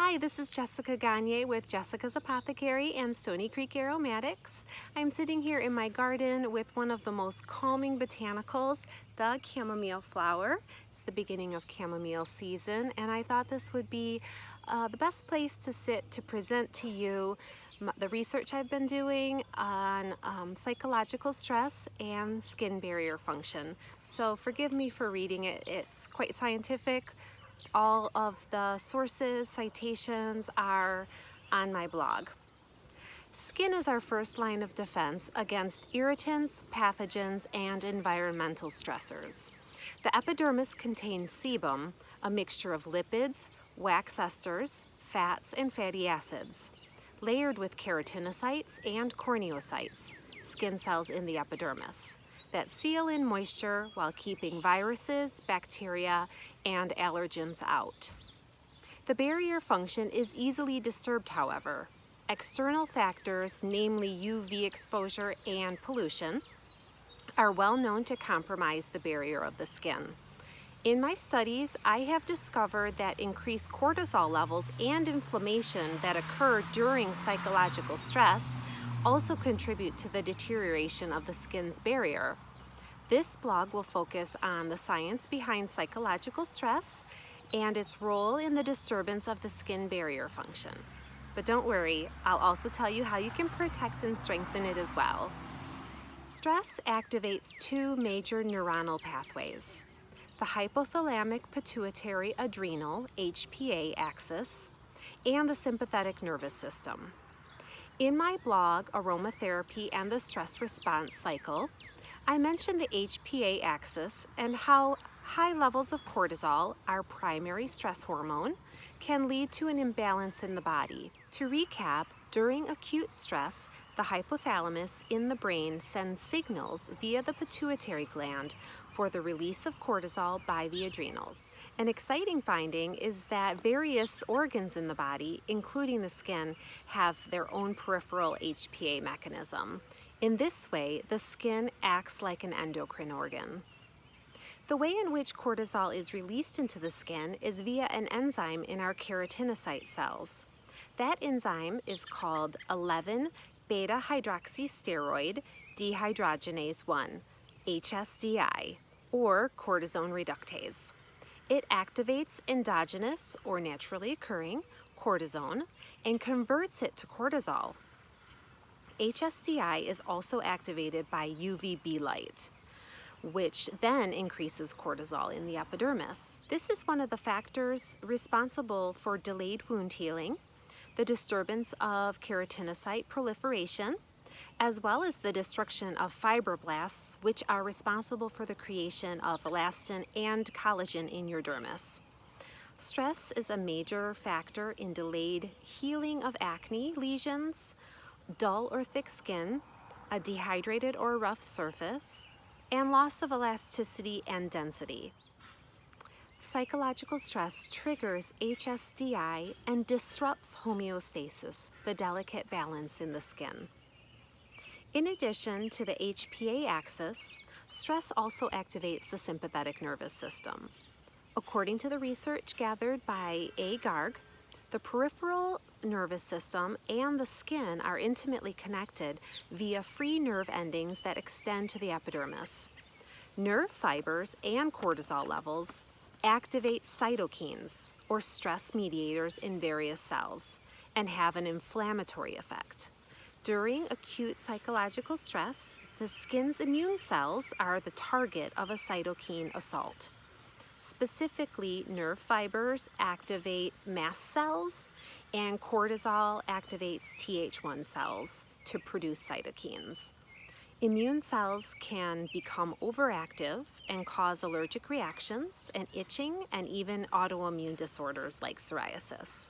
Hi, this is Jessica Goniea with Jessica's Apothecary and Stony Creek Aromatics. I'm sitting here in my garden with one of the most calming botanicals, the chamomile flower. It's the beginning of chamomile season, and I thought this would be the best place to sit to present to you the research I've been doing on psychological stress and skin barrier function. So forgive me for reading it. It's quite scientific. All of the sources, citations are on my blog. Skin is our first line of defense against irritants, pathogens, and environmental stressors. The epidermis contains sebum, a mixture of lipids, wax esters, fats, and fatty acids, layered with keratinocytes and corneocytes, skin cells in the epidermis, that seal in moisture while keeping viruses, bacteria, and allergens out. The barrier function is easily disturbed, however. External factors, namely UV exposure and pollution, are well known to compromise the barrier of the skin. In my studies, I have discovered that increased cortisol levels and inflammation that occur during psychological stress also contribute to the deterioration of the skin's barrier. This blog will focus on the science behind psychological stress and its role in the disturbance of the skin barrier function. But don't worry, I'll also tell you how you can protect and strengthen it as well. Stress activates two major neuronal pathways: the hypothalamic pituitary adrenal HPA axis and the sympathetic nervous system. In my blog, Aromatherapy and the Stress Response Cycle, I mentioned the HPA axis and how high levels of cortisol, our primary stress hormone, can lead to an imbalance in the body. To recap, during acute stress, the hypothalamus in the brain sends signals via the pituitary gland for the release of cortisol by the adrenals. An exciting finding is that various organs in the body, including the skin, have their own peripheral HPA mechanism. In this way, the skin acts like an endocrine organ. The way in which cortisol is released into the skin is via an enzyme in our keratinocyte cells. That enzyme is called 11-beta-hydroxysteroid dehydrogenase 1, HSDI, or cortisone reductase. It activates endogenous, or naturally occurring, cortisone and converts it to cortisol. HSDI is also activated by UVB light, which then increases cortisol in the epidermis. This is one of the factors responsible for delayed wound healing, the disturbance of keratinocyte proliferation, as well as the destruction of fibroblasts, which are responsible for the creation of elastin and collagen in your dermis. Stress is a major factor in delayed healing of acne lesions, dull or thick skin, a dehydrated or rough surface, and loss of elasticity and density. Psychological stress triggers HSDI and disrupts homeostasis, the delicate balance in the skin. In addition to the HPA axis, stress also activates the sympathetic nervous system. According to the research gathered by A. Garg, the peripheral nervous system and the skin are intimately connected via free nerve endings that extend to the epidermis. Nerve fibers and cortisol levels activate cytokines, or stress mediators, in various cells and have an inflammatory effect. During acute psychological stress, the skin's immune cells are the target of a cytokine assault. Specifically, nerve fibers activate mast cells, and cortisol activates Th1 cells to produce cytokines. Immune cells can become overactive and cause allergic reactions and itching and even autoimmune disorders like psoriasis.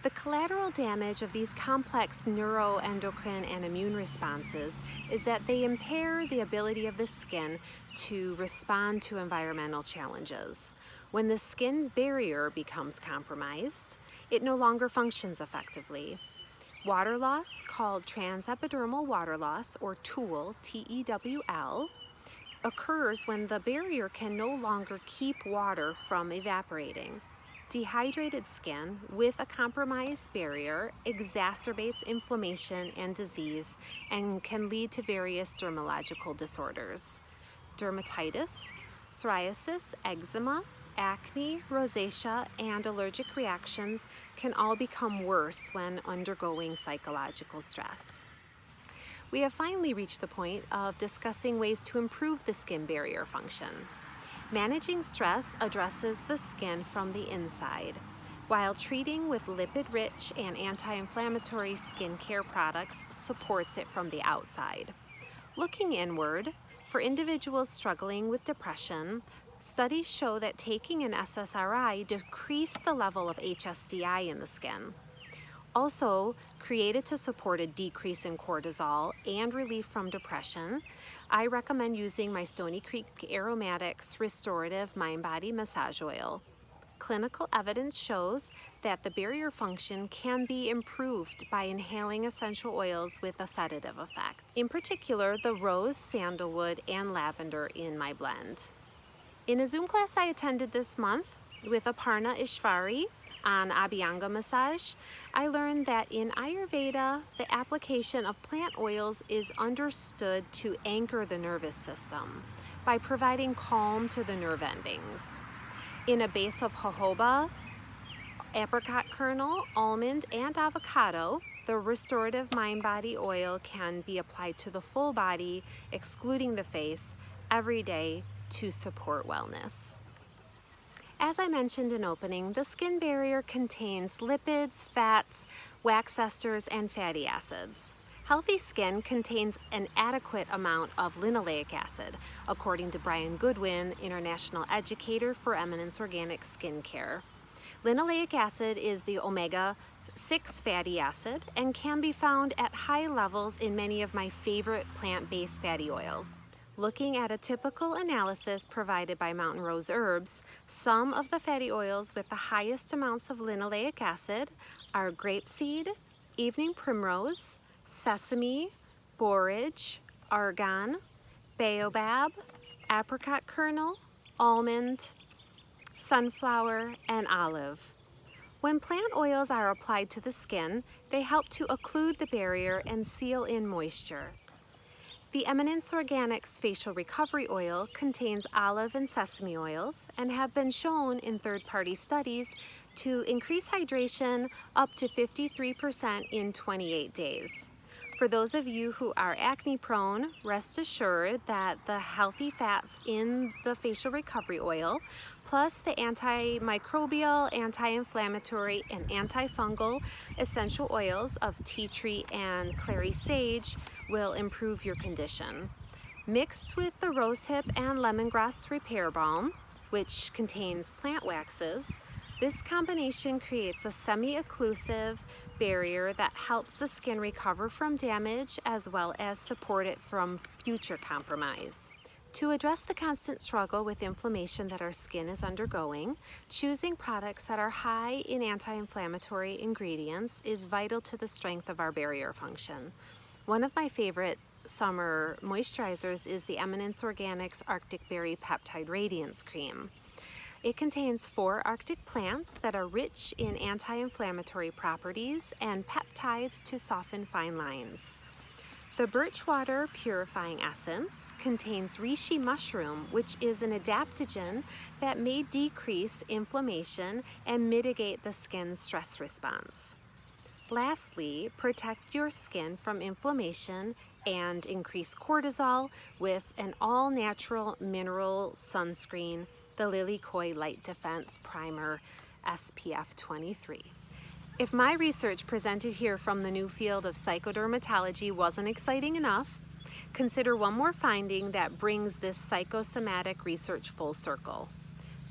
The collateral damage of these complex neuroendocrine and immune responses is that they impair the ability of the skin to respond to environmental challenges. When the skin barrier becomes compromised, it no longer functions effectively. Water loss, called transepidermal water loss, or TEWL, T-E-W-L, occurs when the barrier can no longer keep water from evaporating. Dehydrated skin with a compromised barrier exacerbates inflammation and disease and can lead to various dermatological disorders. Dermatitis, psoriasis, eczema, acne, rosacea, and allergic reactions can all become worse when undergoing psychological stress. We have finally reached the point of discussing ways to improve the skin barrier function. Managing stress addresses the skin from the inside, while treating with lipid-rich and anti-inflammatory skincare products supports it from the outside. Looking inward, for individuals struggling with depression, studies show that taking an SSRI decreased the level of HSDI in the skin. Also, created to support a decrease in cortisol and relief from depression, I recommend using my Stony Creek Aromatics Restorative Mind-Body Massage Oil. Clinical evidence shows that the barrier function can be improved by inhaling essential oils with a sedative effect. In particular, the rose, sandalwood, and lavender in my blend. In a Zoom class I attended this month with Aparna Ishvari on Abhyanga massage, I learned that in Ayurveda, the application of plant oils is understood to anchor the nervous system by providing calm to the nerve endings. In a base of jojoba, apricot kernel, almond, and avocado, the restorative mind-body oil can be applied to the full body, excluding the face, every day to support wellness. As I mentioned in opening, the skin barrier contains lipids, fats, wax esters, and fatty acids. Healthy skin contains an adequate amount of linoleic acid, according to Brian Goodwin, international educator for Eminence Organic Skincare. Linoleic acid is the omega-6 fatty acid and can be found at high levels in many of my favorite plant-based fatty oils. Looking at a typical analysis provided by Mountain Rose Herbs, some of the fatty oils with the highest amounts of linoleic acid are grapeseed, evening primrose, sesame, borage, argan, baobab, apricot kernel, almond, sunflower, and olive. When plant oils are applied to the skin, they help to occlude the barrier and seal in moisture. The Eminence Organics Facial Recovery Oil contains olive and sesame oils and have been shown in third-party studies to increase hydration up to 53% in 28 days. For those of you who are acne prone, rest assured that the healthy fats in the facial recovery oil, plus the antimicrobial, anti-inflammatory, and antifungal essential oils of tea tree and clary sage will improve your condition. Mixed with the rosehip and lemongrass repair balm, which contains plant waxes, this combination creates a semi-occlusive barrier that helps the skin recover from damage as well as support it from future compromise. To address the constant struggle with inflammation that our skin is undergoing, choosing products that are high in anti-inflammatory ingredients is vital to the strength of our barrier function. One of my favorite summer moisturizers is the Eminence Organics Arctic Berry Peptide Radiance Cream. It contains 4 Arctic plants that are rich in anti-inflammatory properties and peptides to soften fine lines. The birch water purifying essence contains reishi mushroom, which is an adaptogen that may decrease inflammation and mitigate the skin's stress response. Lastly, protect your skin from inflammation and increase cortisol with an all-natural mineral sunscreen, the Lily Koi Light Defense Primer SPF 23. If my research presented here from the new field of psychodermatology wasn't exciting enough, consider one more finding that brings this psychosomatic research full circle.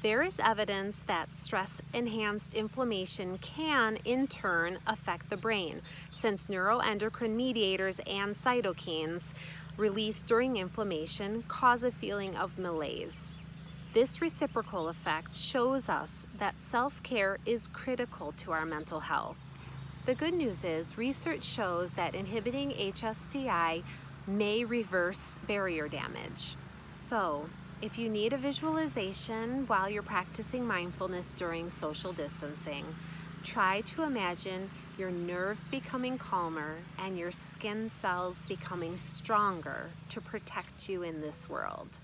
There is evidence that stress-enhanced inflammation can, in turn, affect the brain, since neuroendocrine mediators and cytokines released during inflammation cause a feeling of malaise. This reciprocal effect shows us that self-care is critical to our mental health. The good news is research shows that inhibiting HSDI may reverse barrier damage. So, If you need a visualization while you're practicing mindfulness during social distancing, try to imagine your nerves becoming calmer and your skin cells becoming stronger to protect you in this world.